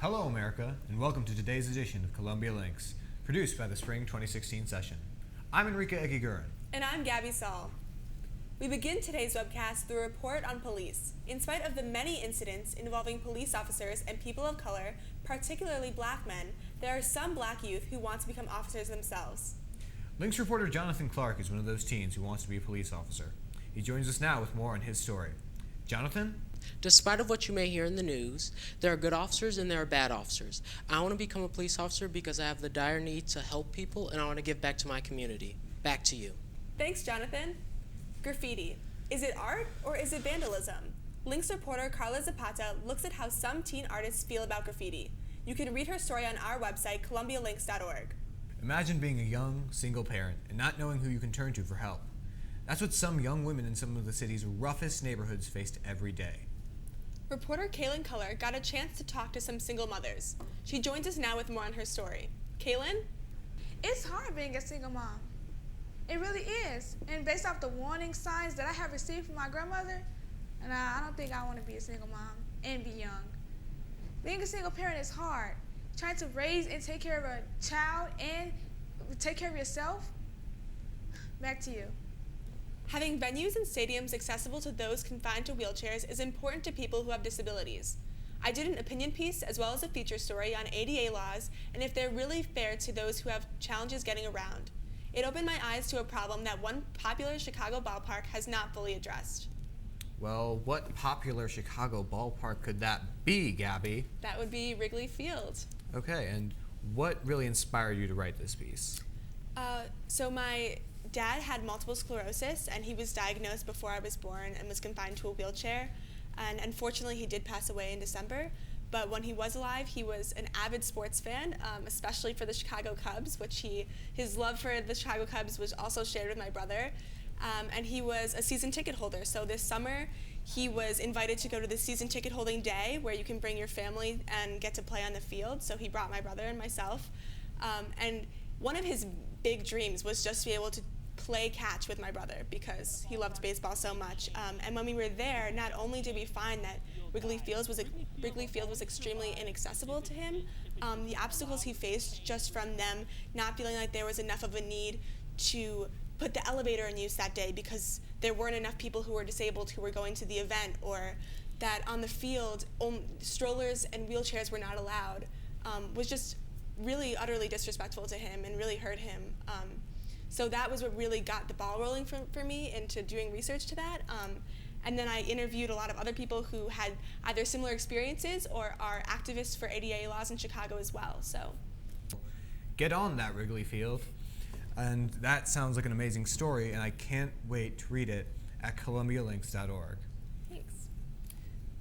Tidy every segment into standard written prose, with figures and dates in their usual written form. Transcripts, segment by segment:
Hello, America, and welcome to today's edition of Columbia Links, produced by the Spring 2016 session. I'm Enrique Eguiguren. And I'm Gabi, Saul. We begin today's webcast with a report on police. In spite of the many incidents involving police officers and people of color, particularly black men, there are some black youth who want to become officers themselves. Links reporter Jonathan Clark is one of those teens who wants to be a police officer. He joins us now with more on his story. Jonathan? Despite of what you may hear in the news, there are good officers and there are bad officers. I want to become a police officer because I have the dire need to help people and I want to give back to my community. Back to you. Thanks, Jonathan. Graffiti. Is it art or is it vandalism? Links reporter Carla Zapata looks at how some teen artists feel about graffiti. You can read her story on our website, columbialinks.org. Imagine being a young, single parent and not knowing who you can turn to for help. That's what some young women in some of the city's roughest neighborhoods faced every day. Reporter Kaylin Culler got a chance to talk to some single mothers. She joins us now with more on her story. Kaylin? It's hard being a single mom. It really is. And based off the warning signs that I have received from my grandmother, and I don't think I want to be a single mom and be young. Being a single parent is hard. Trying to raise and take care of a child and take care of yourself. Back to you. Having venues and stadiums accessible to those confined to wheelchairs is important to people who have disabilities. I did an opinion piece as well as a feature story on ADA laws and if they're really fair to those who have challenges getting around. It opened my eyes to a problem that one popular Chicago ballpark has not fully addressed. Well, what popular Chicago ballpark could that be, Gabi? That would be Wrigley Field. Okay, and what really inspired you to write this piece? So my dad had multiple sclerosis and he was diagnosed before I was born and was confined to a wheelchair. And unfortunately he did pass away in December. But when he was alive, he was an avid sports fan, especially for the Chicago Cubs, which his love for the Chicago Cubs was also shared with my brother. And he was a season ticket holder. So this summer, he was invited to go to the season ticket holding day where you can bring your family and get to play on the field. So he brought my brother and myself. And one of his big dreams was just to be able to play catch with my brother because he loved baseball so much. And when we were there, not only did we find that Wrigley Field was extremely inaccessible to him, the obstacles he faced just from them not feeling like there was enough of a need to put the elevator in use that day because there weren't enough people who were disabled who were going to the event, or that on the field strollers and wheelchairs were not allowed, was just really utterly disrespectful to him and really hurt him. So that was what really got the ball rolling for me into doing research to that. And then I interviewed a lot of other people who had either similar experiences or are activists for ADA laws in Chicago as well. So Get on that, Wrigley Field. And that sounds like an amazing story, and I can't wait to read it at columbialinks.org. Thanks.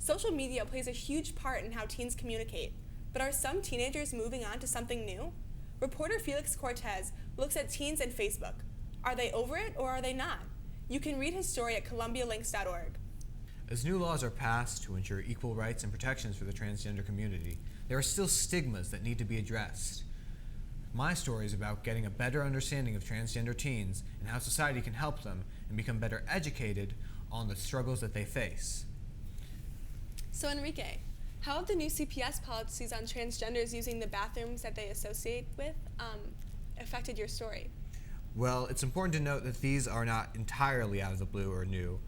Social media plays a huge part in how teens communicate, but are some teenagers moving on to something new? Reporter Felix Cortez looks at teens and Facebook. Are they over it or are they not? You can read his story at columbialinks.org. As new laws are passed to ensure equal rights and protections for the transgender community, there are still stigmas that need to be addressed. My story is about getting a better understanding of transgender teens and how society can help them and become better educated on the struggles that they face. So Enrique, how have the new CPS policies on transgenders using the bathrooms that they associate with affected your story? Well, it's important to note that these are not entirely out of the blue or new.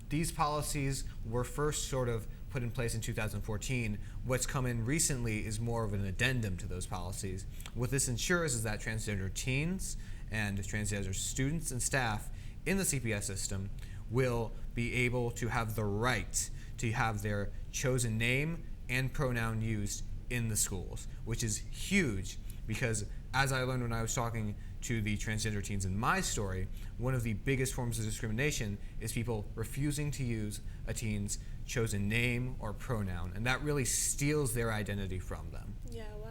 These policies were first sort of put in place in 2014. What's come in recently is more of an addendum to those policies. What this ensures is that transgender teens and transgender students and staff in the CPS system will be able to have the right to have their chosen name and pronoun used in the schools, which is huge because, as I learned when I was talking to the transgender teens in my story, one of the biggest forms of discrimination is people refusing to use a teen's chosen name or pronoun, and that really steals their identity from them. Yeah, wow.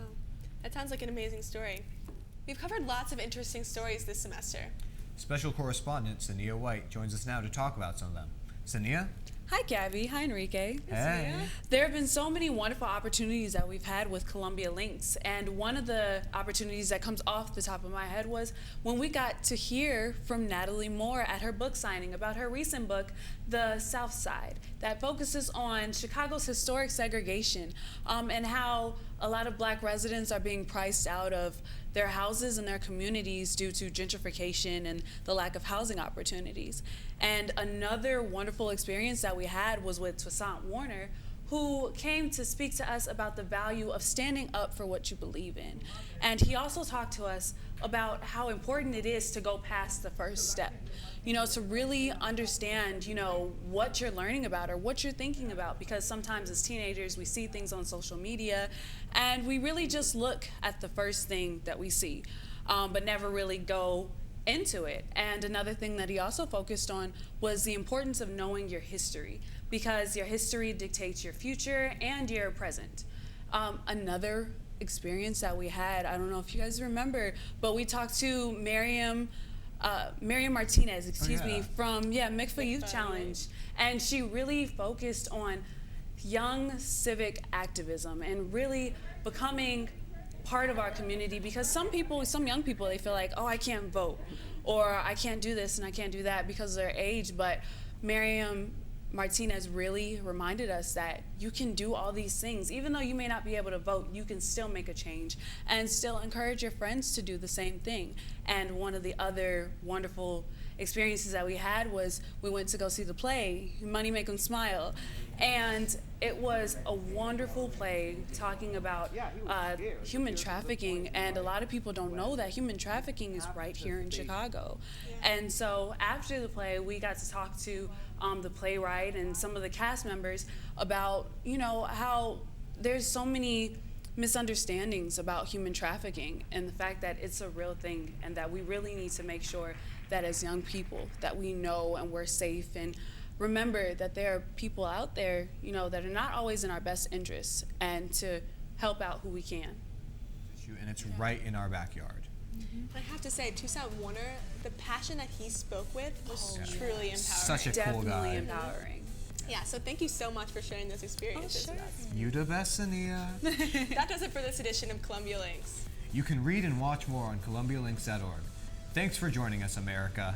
That sounds like an amazing story. We've covered lots of interesting stories this semester. Special correspondent Sania White joins us now to talk about some of them. Sania? Hi, Gabi. Hi, Enrique. Hey. There have been so many wonderful opportunities that we've had with Columbia Links, and one of the opportunities that comes off the top of my head was when we got to hear from Natalie Moore at her book signing about her recent book, The South Side, that focuses on Chicago's historic segregation and how a lot of Black residents are being priced out of their houses and their communities due to gentrification and the lack of housing opportunities. And another wonderful experience that we had was with Toussaint Warner, who came to speak to us about the value of standing up for what you believe in. And he also talked to us about how important it is to go past the first step, you know, to really understand, you know, what you're learning about or what you're thinking about, because sometimes as teenagers we see things on social media and we really just look at the first thing that we see, but never really go into it. And another thing that he also focused on was the importance of knowing your history, because your history dictates your future and your present. Another experience that we had, I don't know if you guys remember, but we talked to Miriam Martinez, from MICFA Youth Challenge, and she really focused on young civic activism and really becoming part of our community, because some young people, they feel like, oh, I can't vote, or I can't do this and I can't do that because of their age. But Miriam Martinez really reminded us that you can do all these things. Even though you may not be able to vote, you can still make a change and still encourage your friends to do the same thing. And one of the other wonderful experiences that we had was we went to go see the play, Money Make 'Em Smile. And it was a wonderful play talking about human trafficking, and a lot of people don't know that human trafficking is right here in Chicago. And so after the play, we got to talk to the playwright and some of the cast members about, you know, how there's so many misunderstandings about human trafficking and the fact that it's a real thing, and that we really need to make sure that as young people that we know and we're safe, and remember that there are people out there, you know, that are not always in our best interests, and to help out who we can. And it's right in our backyard. I have to say, Toussaint Warner, the passion that he spoke with was truly empowering. Such a cool Definitely guy. empowering. Yeah, so thank you so much for sharing those experiences with us. You the best, Ania. That does it for this edition of Columbia Links. You can read and watch more on columbialinks.org. Thanks for joining us, America.